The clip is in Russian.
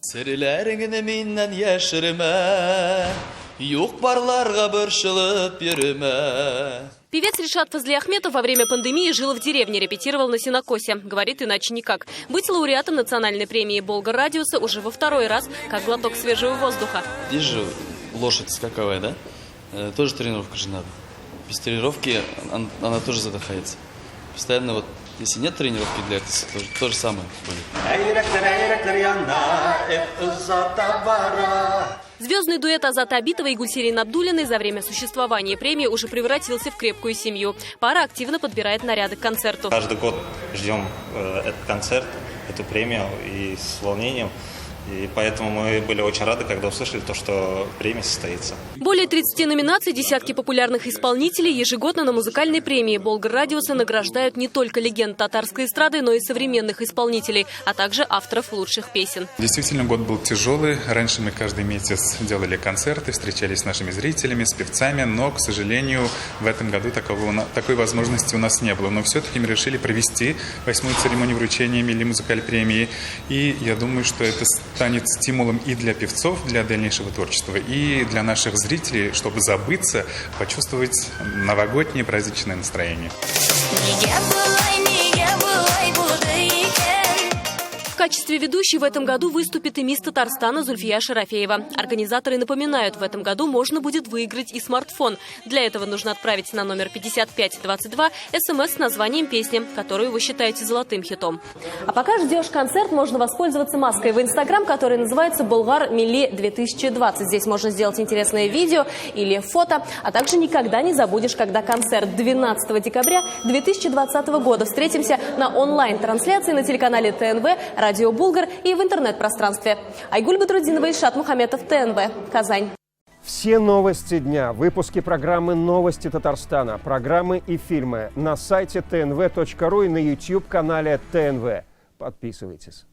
Серләреңне миннән яшермә, юк барларга борчылып йөрмә. Певец Ришат Фазлиахметов во время пандемии жил в деревне, репетировал на сенокосе. Говорит, иначе никак. Быть лауреатом национальной премии «Болгар Радиуса» уже во второй раз, как глоток свежего воздуха. Здесь же лошадь скаковая, да? Тоже тренировка же надо. Без тренировки она тоже задыхается. Постоянно вот, если нет тренировки для этого, то же самое будет. Звездный дуэт Азата Абитова и Гульсерин Абдуллиной за время существования премии уже превратился в крепкую семью. Пара активно подбирает наряды к концерту. Каждый год ждем этот концерт, эту премию и с волнением. И поэтому мы были очень рады, когда услышали то, что премия состоится. Более 30 номинаций, десятки популярных исполнителей ежегодно на музыкальной премии «Болгар Радиуса» награждают не только легенд татарской эстрады, но и современных исполнителей, а также авторов лучших песен. Действительно, год был тяжелый. Раньше мы каждый месяц делали концерты, встречались с нашими зрителями, с певцами, но, к сожалению, в этом году такой возможности у нас не было. Но все-таки мы решили провести 8-ю церемонию вручения Милли Музыкаль премии. И я думаю, что это станет стимулом и для певцов, для дальнейшего творчества, и для наших зрителей, чтобы забыться, почувствовать новогоднее праздничное настроение. В качестве ведущей в этом году выступит и мисс Татарстана Зульфия Шарафеева. Организаторы напоминают, в этом году можно будет выиграть и смартфон. Для этого нужно отправить на номер 5522 СМС с названием песни, которую вы считаете золотым хитом. А пока ждешь концерт, можно воспользоваться маской в Инстаграм, которая называется «Болгар Милли 2020». Здесь можно сделать интересное видео или фото, а также никогда не забудешь, когда концерт 12 декабря 2020 года. Встретимся на онлайн-трансляции на телеканале ТНВ, Радио Булгар и в интернет-пространстве. Айгуль Батрудинова, Ильшат Мухаметов, ТНВ, Казань. Все новости дня, выпуски программы «Новости Татарстана», программы и фильмы на сайте tnv.ru и на YouTube-канале ТНВ. Подписывайтесь.